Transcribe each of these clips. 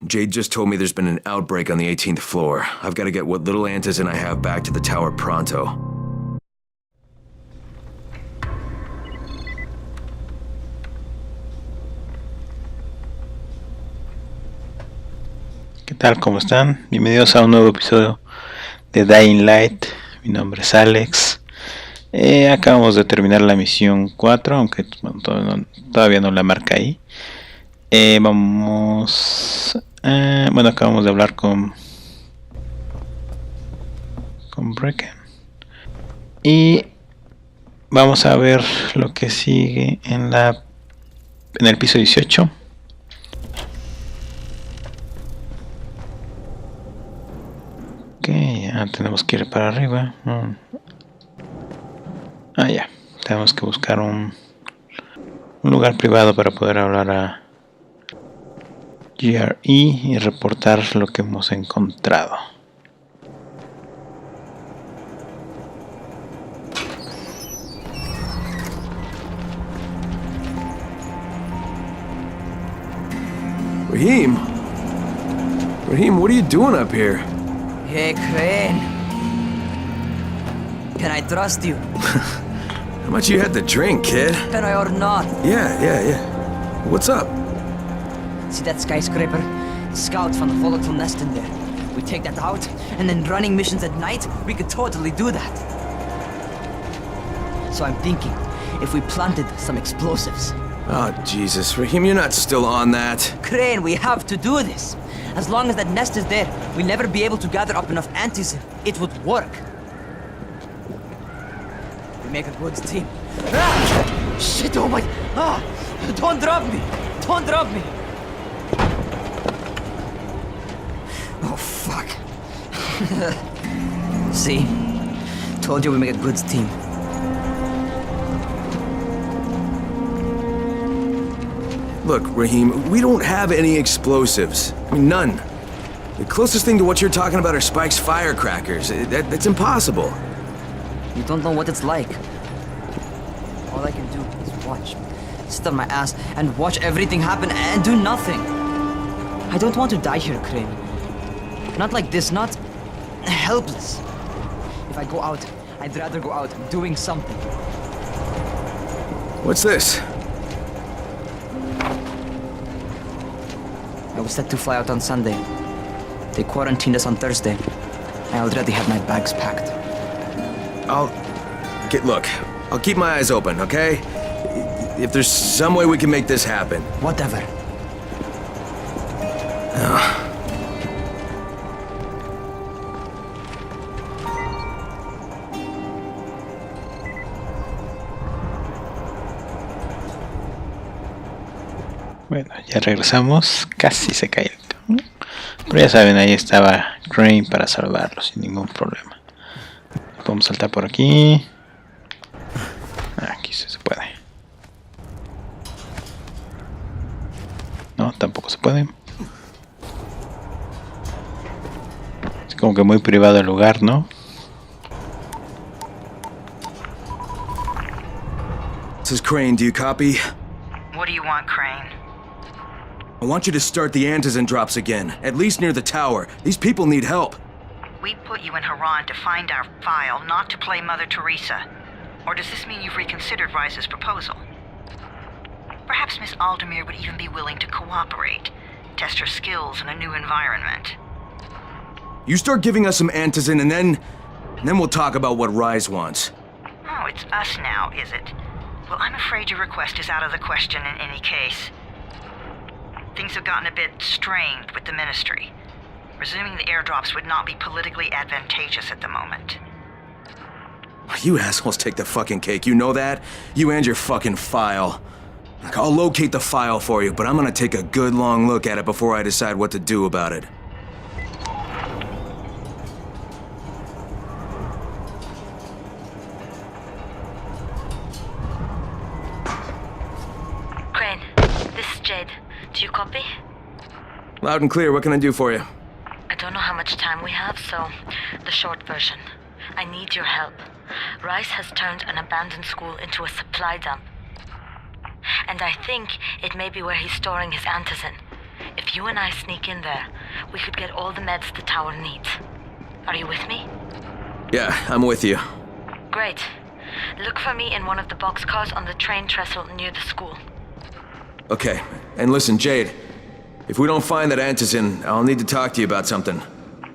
Jade just told me there's been an outbreak on the 18th floor. I've got to get what little antizin I have back to the tower pronto. ¿Qué tal? ¿Cómo están? Bienvenidos a un nuevo episodio de Dying Light. Mi nombre es Alex. Acabamos de terminar la misión 4, aunque bueno, todavía no la marca ahí. Acabamos de hablar con Brecken. Y vamos a ver lo que sigue en el piso 18. Ok, ya tenemos que ir para arriba. Ya. Tenemos que buscar un lugar privado para poder hablar a GRE y reportar lo que hemos encontrado. Raheem, what are you doing up here? Hey, Crane. Can I trust you? How much you had to drink, kid? Can I or not? Yeah. What's up? See that skyscraper? Scouts found a volatile nest in there. We take that out, and then running missions at night, we could totally do that. So I'm thinking, if we planted some explosives. Oh, Jesus. Raheem, you're not still on that. Crane, we have to do this. As long as that nest is there, we'll never be able to gather up enough antizin. It would work. We make a good team. Ah! Shit, oh my... Ah! Don't drop me! Don't drop me! Oh, fuck. See? Told you we make a good team. Look, Raheem, we don't have any explosives. I mean, none. The closest thing to what you're talking about are Spike's firecrackers. That's impossible. You don't know what it's like. All I can do is watch. Sit on my ass and watch everything happen and do nothing. I don't want to die here, Crane. Not like this, not helpless. If I go out, I'd rather go out doing something. What's this? I was set to fly out on Sunday. They quarantined us on Thursday. I already have my bags packed. Look, I'll keep my eyes open, okay? If there's some way we can make this happen. Whatever. Bueno, ya regresamos. Casi se cae el turno. Pero ya saben, ahí estaba Crane para salvarlo sin ningún problema. Podemos saltar por aquí. Aquí sí se puede. No, tampoco se puede. Es como que muy privado el lugar, ¿no? This is Crane, do you copy? What do you want, Crane? I want you to start the antizin drops again, at least near the tower. These people need help. We put you in Harran to find our file, not to play Mother Teresa. Or does this mean you've reconsidered Rice's proposal? Perhaps Miss Aldemir would even be willing to cooperate, test her skills in a new environment. You start giving us some antizin and then we'll talk about what Rise wants. Oh, it's us now, is it? Well, I'm afraid your request is out of the question in any case. Things have gotten a bit strained with the Ministry. Resuming the airdrops would not be politically advantageous at the moment. You assholes take the fucking cake, you know that? You and your fucking file. Look, I'll locate the file for you, but I'm gonna take a good long look at it before I decide what to do about it. Crane, this is Jade. Do you copy? Loud and clear, what can I do for you? I don't know how much time we have, so the short version. I need your help. Rice has turned an abandoned school into a supply dump. And I think it may be where he's storing his antizin. If you and I sneak in there, we could get all the meds the tower needs. Are you with me? Yeah, I'm with you. Great. Look for me in one of the boxcars on the train trestle near the school. Okay, and listen, Jade. If we don't find that antizin, I'll need to talk to you about something.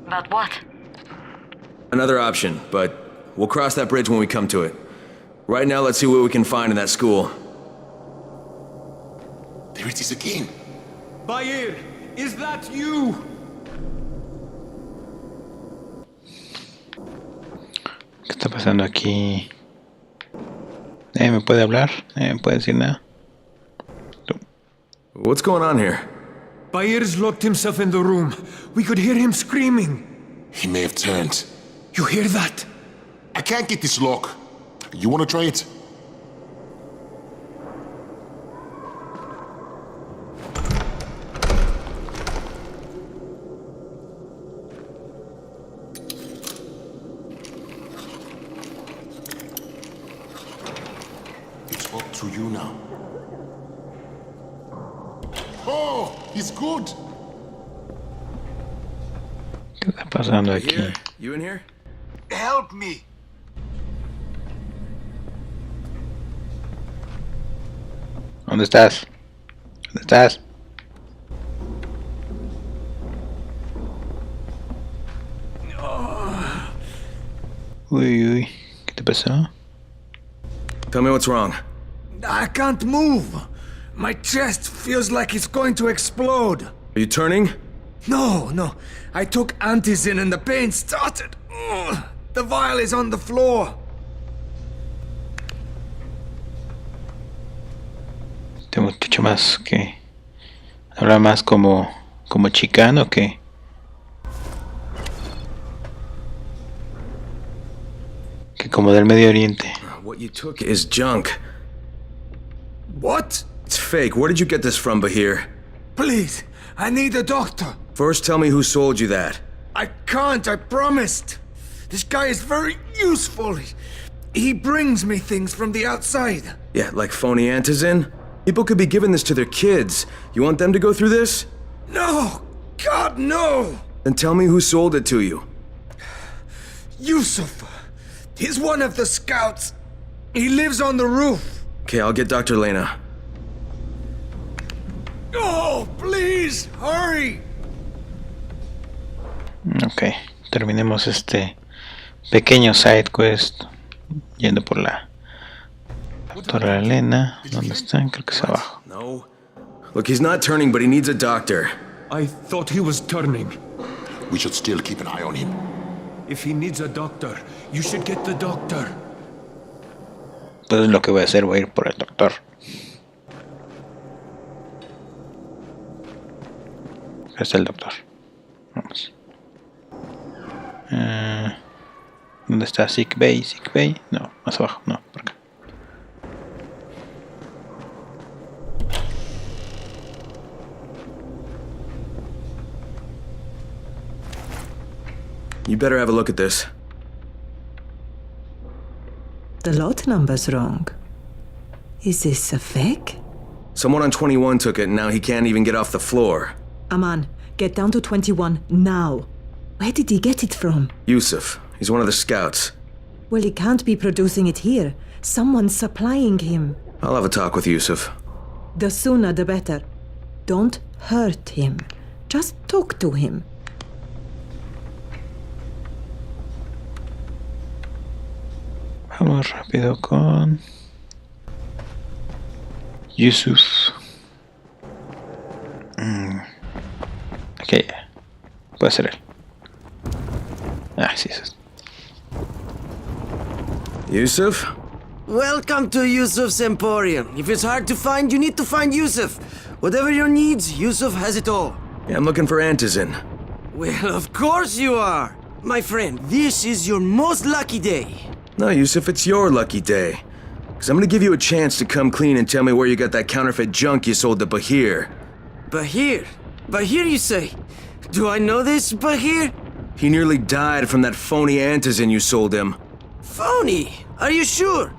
About what? Another option, but we'll cross that bridge when we come to it. Right now, let's see what we can find in that school. There it is again. Bahir, is that you? ¿Qué está pasando aquí? ¿Me puede hablar? ¿Me puede decir nada? What's going on here? Bahir's locked himself in the room. We could hear him screaming. He may have turned. You hear that? I can't get this lock. You want to try it? It's up to you now. Oh, he's good. ¿Qué está pasando aquí? Here? You in here? Help me. ¿Dónde estás? ¿Dónde estás? Uy, uy, ¿qué te pasó? Tell me what's wrong. I can't move. My chest feels like it's going to explode. Are you turning? No. I took antizin and the pain started. Ugh. The vial is on the floor. Te escucho más que... Habla más como chicano que... Que como del Medio Oriente. What you took is junk. What? It's fake. Where did you get this from, Bahir? Please, I need a doctor. First, tell me who sold you that. I can't, I promised. This guy is very useful. He brings me things from the outside. Yeah, like phony antizin? People could be giving this to their kids. You want them to go through this? No! God, no! Then tell me who sold it to you. Yusuf. He's one of the scouts. He lives on the roof. Okay, I'll get Dr. Lena. Oh, please, hurry! Ok, terminemos este pequeño side quest yendo por la Torre Elena. ¿Dónde están? Creo que es abajo. No. Look, he's not turning, but he needs a doctor. I thought he was turning. We should still keep an eye on him. If he needs a doctor, you should get the doctor. Entonces lo que voy a hacer, voy a ir por el doctor. Acá está el doctor. Vamos. ¿Dónde está Sick Bay? ¿Sick Bay? No, más abajo, no, por acá. You better have a look at this. The lot number's wrong. Is this a fake? Someone on 21 took it, and now he can't even get off the floor. Aman, get down to 21 now. Where did he get it from? Yusuf. He's one of the scouts. Well, he can't be producing it here. Someone's supplying him. I'll have a talk with Yusuf. The sooner the better. Don't hurt him. Just talk to him. Vamos rápido con Yusuf. Ok, puede ser él. Ah, sí, es. Yusuf? Welcome to Yusuf's Emporium. If it's hard to find, you need to find Yusuf. Whatever your needs, Yusuf has it all. Yeah, I'm looking for antizin. Well, of course you are. My friend, this is your most lucky day. No, Yusuf, it's your lucky day. Because I'm gonna give you a chance to come clean and tell me where you got that counterfeit junk you sold to Bahir. Bahir? Bahir, you say? Do I know this Bahir? He nearly died from that phony antizin you sold him. Phony? Are you sure?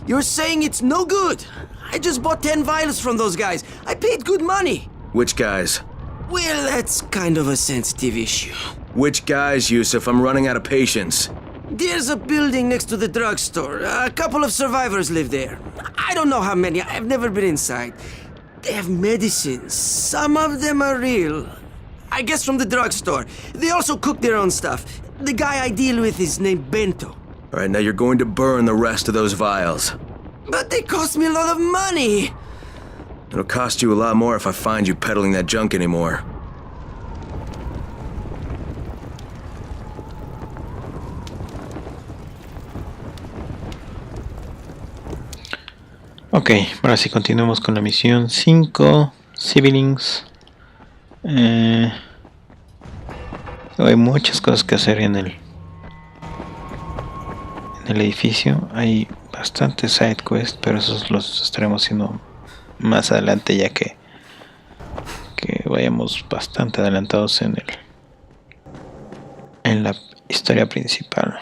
You're saying it's no good. I just bought 10 vials from those guys. I paid good money. Which guys? Well, that's kind of a sensitive issue. Which guys, Yusuf? I'm running out of patience. There's a building next to the drugstore. A couple of survivors live there. I don't know how many. I've never been inside. They have medicines. Some of them are real. I guess from the drugstore. They also cook their own stuff. The guy I deal with is named Bento. All right, now you're going to burn the rest of those vials. But they cost me a lot of money. It'll cost you a lot more if I find you peddling that junk anymore. Ok, ahora sí continuamos con la misión 5, Siblings. Hay muchas cosas que hacer en el edificio. Hay bastantes SideQuests, pero esos los estaremos haciendo más adelante, ya que vayamos bastante adelantados en la historia principal.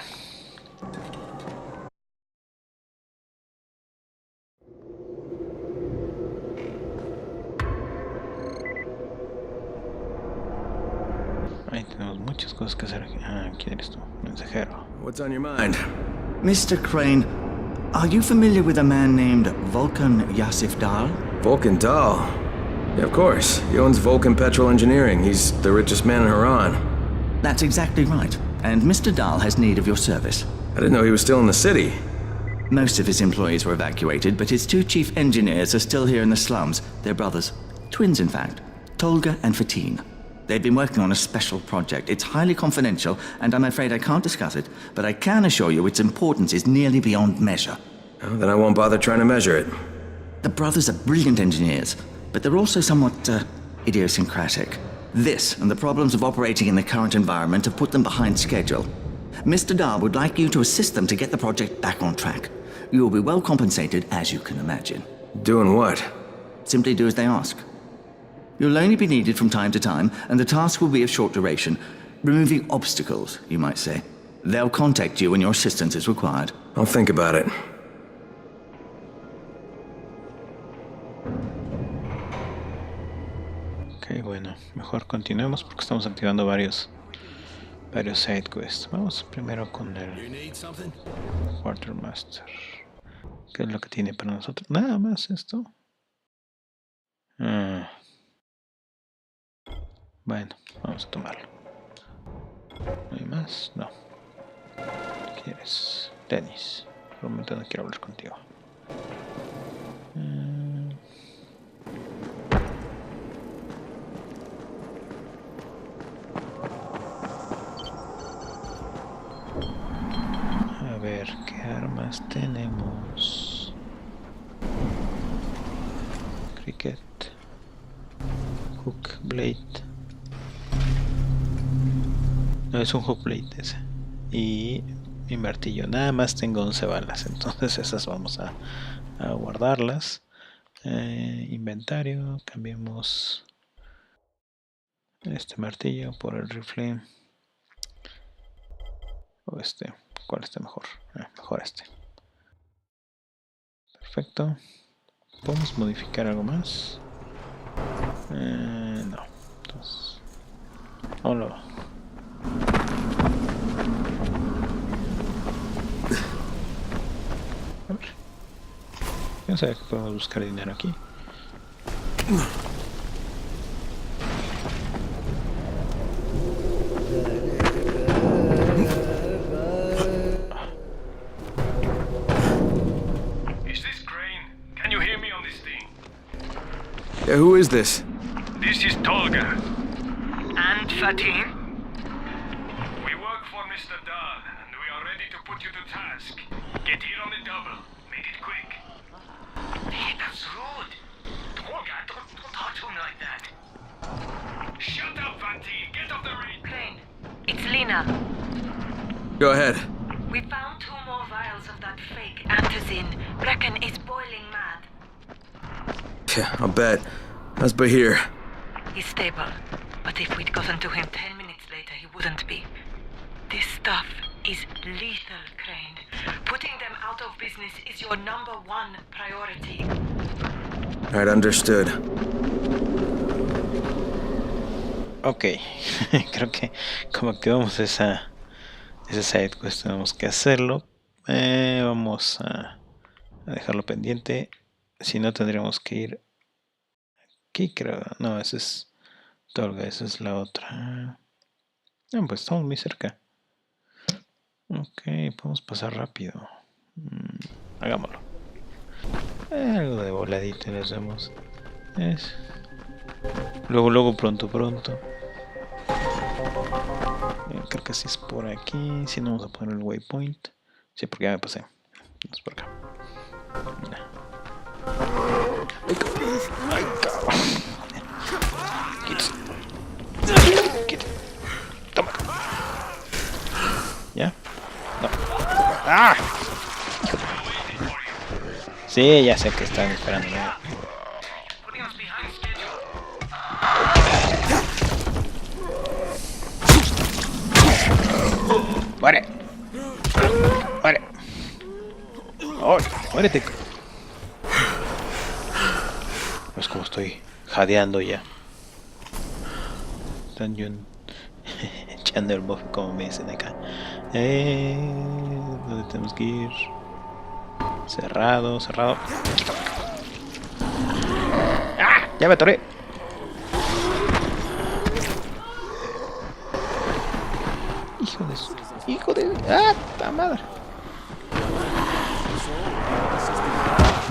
Ahí tenemos muchas cosas que hacer. Ah, ¿quién eres tú? Mensajero. What's on your mind? Mr. Crane, are you familiar with a man named Vulcan Yasif Dahl? Vulcan Dahl? Yeah, of course. He owns Vulcan Petrol Engineering. He's the richest man in Harran. That's exactly right. And Mr. Dahl has need of your service. I didn't know he was still in the city. Most of his employees were evacuated, but his two chief engineers are still here in the slums. They're brothers. Twins, in fact. Tolga and Fatin. They've been working on a special project. It's highly confidential, and I'm afraid I can't discuss it, but I can assure you its importance is nearly beyond measure. Oh, then I won't bother trying to measure it. The brothers are brilliant engineers, but they're also somewhat idiosyncratic. This and the problems of operating in the current environment have put them behind schedule. Mr. Dahl would like you to assist them to get the project back on track. You will be well compensated, as you can imagine. Doing what? Simply do as they ask. You'll only be needed from time to time, and the task will be of short duration. Removing obstacles, you might say. They'll contact you when your assistance is required. I'll think about it. Ok, bueno, mejor continuemos porque estamos activando varios SideQuests. Vamos primero con el Quartermaster. ¿Qué es lo que tiene para nosotros? Nada más esto. Bueno, vamos a tomarlo. ¿No hay más? No. ¿Qué quieres? Dennis. Por un momento no quiero hablar contigo. A ver, ¿qué armas tenemos? Cricket. Hook Blade. No, es un Hook Blade ese. Y mi martillo. Nada más tengo 11 balas. Entonces esas vamos a guardarlas. Inventario. Cambiemos este martillo por el rifle. O este. ¿Cuál está mejor? Mejor este. Perfecto. ¿Podemos modificar algo más? No. Entonces, hola. A ver. Yo no sabía que podemos buscar dinero aquí. Yeah, who is this? This is Tolga. And Fatin? We work for Mr. Dahl, and we are ready to put you to task. Get here on the double. Make it quick. Hey, that's rude. Tolga, don't talk to him like that. Shut up, Fatin. Get off the ring. Crane, it's Lena. Go ahead. We found 2 more vials of that fake antizin. Brecken is boiling mad. Yeah, I'll bet. How's Bahir? He's stable, but if we'd gotten to him 10 minutes later, he wouldn't be. This stuff is lethal, Crane. Putting them out of business is your #1 priority. Alright, understood. Ok, creo que como activamos ese SideQuest tenemos que hacerlo. Vamos a dejarlo pendiente. Si no, tendríamos que ir aquí, creo. No, ese es Tolga, esa es la otra. Pues estamos muy cerca. Ok, podemos pasar rápido. Hagámoslo. Algo de voladito le hacemos. Luego, pronto. Creo que así es por aquí. Si no, vamos a poner el waypoint. Sí, porque ya me pasé. Vamos por acá. Mira. Ay, cabrón. Quítese. Toma. ¿Ya? No. ¡Ah! Sí, ya sé que están esperando. ¡Muere! ¡Oh! ¡Muérete! Es como estoy jadeando ya. Están echando el buff, como me dicen acá. ¿Dónde tenemos que ir? Cerrado. ¡Ah! ¡Ya me atoré! Hijo de... ¡Ah! ¡La madre!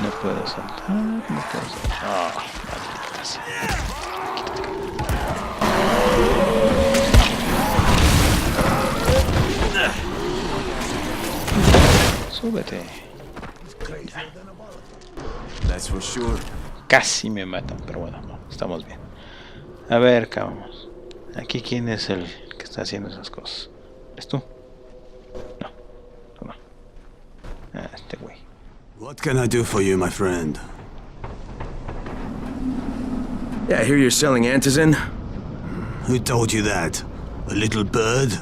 No puedo saltar. ¡Oh! Maldita sea. Súbete. That's for sure. Casi me matan, pero bueno, no, estamos bien. A ver, acá vamos. Aquí, ¿quién es el que está haciendo esas cosas? ¿Es tú? No, tú no. Ah, este güey. What can I do for you, my friend? Yeah, I hear you're selling antizin. Who told you that? A little bird?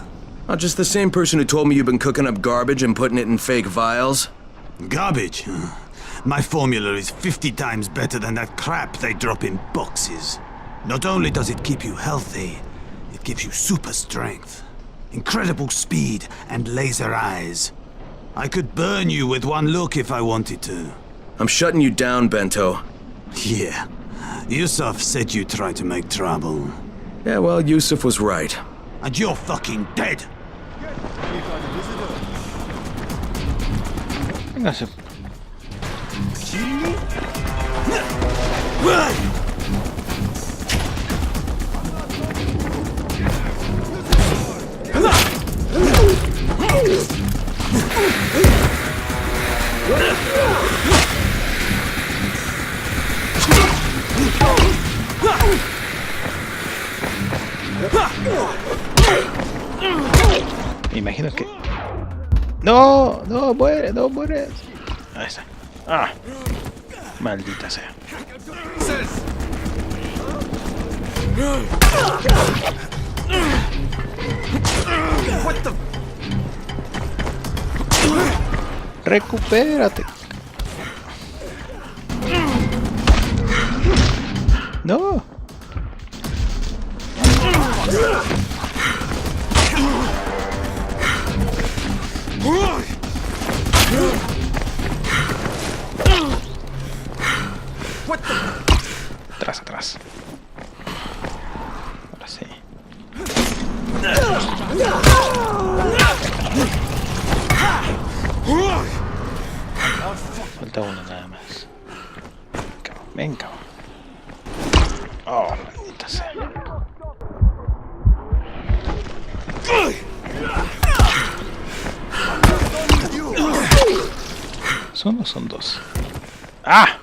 Oh, just the same person who told me you've been cooking up garbage and putting it in fake vials. Garbage? My formula is 50 times better than that crap they drop in boxes. Not only does it keep you healthy, it gives you super strength, incredible speed, and laser eyes. I could burn you with one look if I wanted to. I'm shutting you down, Bento. Yeah. Yusuf said you tried to make trouble. Yeah, well, Yusuf was right. And you're fucking dead! Véngase. Me imagino que... ¡No! ¡No muere! ¡No muere! Ahí está. ¡Ah! Maldita sea. ¡Recupérate! ¡No! Atrás. Ahora sí. Falta uno nada más. Venga. Oh, maldita sea. ¿Son o son dos? ¡Ah!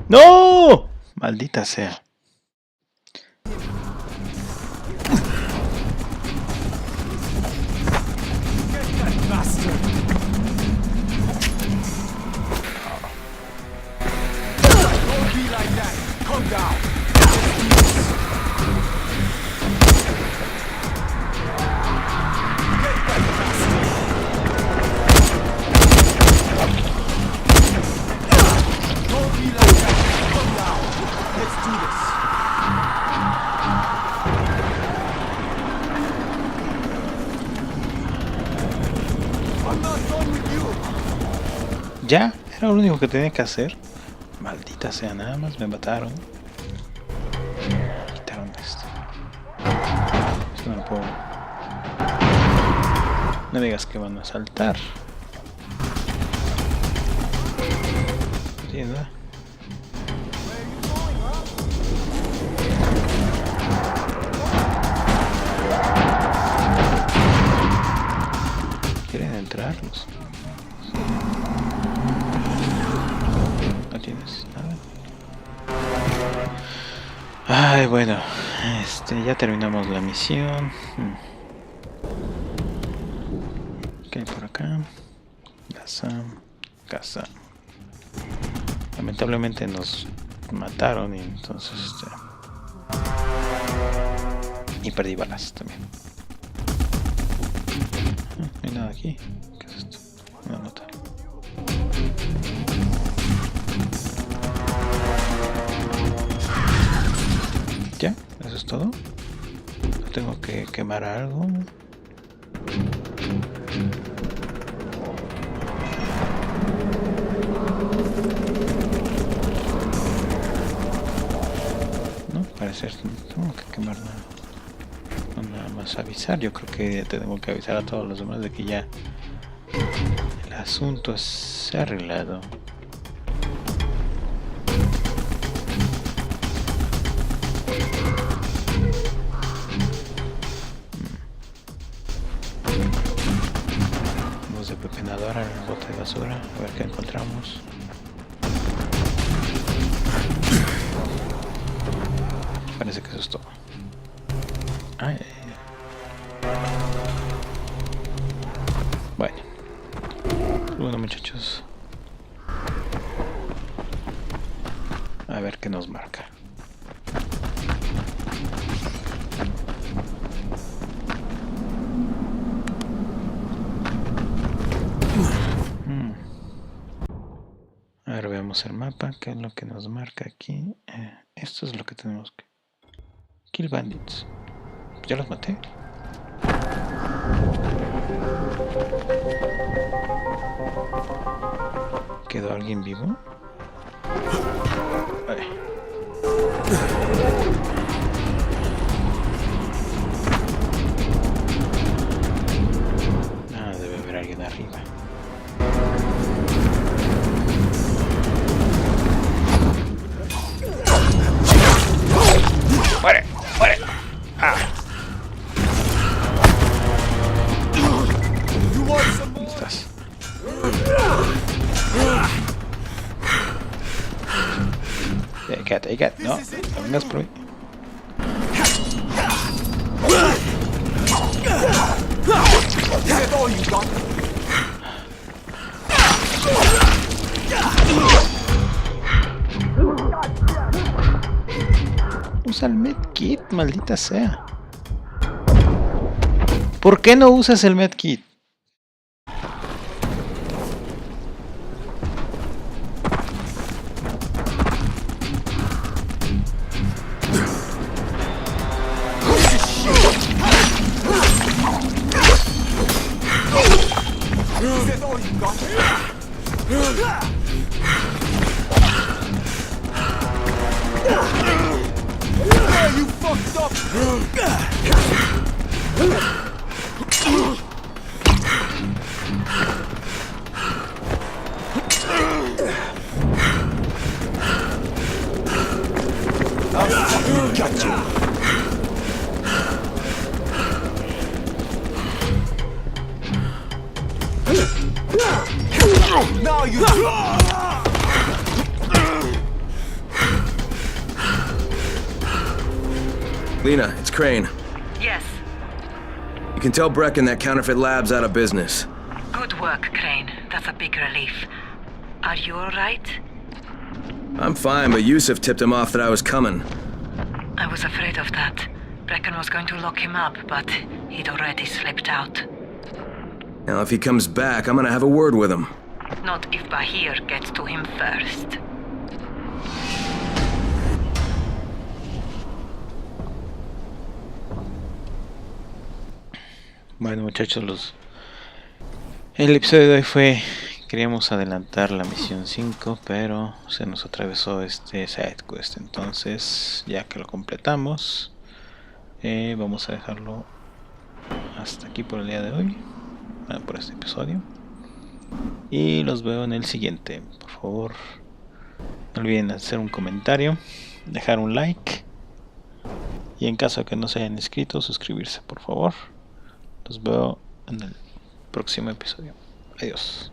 ¡No! Maldita sea. Ya, era lo único que tenía que hacer. Maldita sea, nada más me mataron. Quitaron esto. Esto no lo puedo. No digas que van a saltar. No tiene nada. ¿Quieren entrarlos? No tienes nada. Ay, bueno, ya terminamos la misión. ¿Qué hay por acá? Casa. Lamentablemente nos mataron y entonces y perdí balas también. No hay nada aquí. ¿Qué es esto? Una nota. ¿Ya? ¿Eso es todo? ¿No tengo que quemar algo? No, parece que no tengo que quemar nada. No, nada más avisar. Yo creo que tengo que avisar a todos los demás de que ya el asunto se ha arreglado. Vamos de pepenadora en el bote de basura, a ver qué encontramos. Parece que eso es todo. Ay. Bueno muchachos, a ver qué nos marca. A ver, veamos el mapa, qué es lo que nos marca aquí. Esto es lo que tenemos que... Kill bandits. Ya los maté. ¿Quedó alguien vivo? Vale. Ah, debe haber alguien arriba. ¡Muere! ¡Muere! ¡Ah! ¿Dónde estás? Quédate, no vengas por mí. Usa el medkit, maldita sea. ¿Por qué no usas el medkit? Lena, it's Crane. Yes. You can tell Brecken that counterfeit lab's out of business. Good work, Crane. That's a big relief. Are you alright? I'm fine, but Yusuf tipped him off that I was coming. I was afraid of that. Brecken was going to lock him up, but he'd already slipped out. Now, if he comes back, I'm gonna have a word with him. Not if Bahir gets to him first. Bueno muchachos, el episodio de hoy fue queríamos adelantar la misión 5, pero se nos atravesó este SideQuest. Entonces, ya que lo completamos, vamos a dejarlo hasta aquí por el día de hoy, por este episodio. Y los veo en el siguiente. Por favor, no olviden hacer un comentario, dejar un like. Y en caso de que no se hayan inscrito, suscribirse, por favor. Los veo en el próximo episodio. Adiós.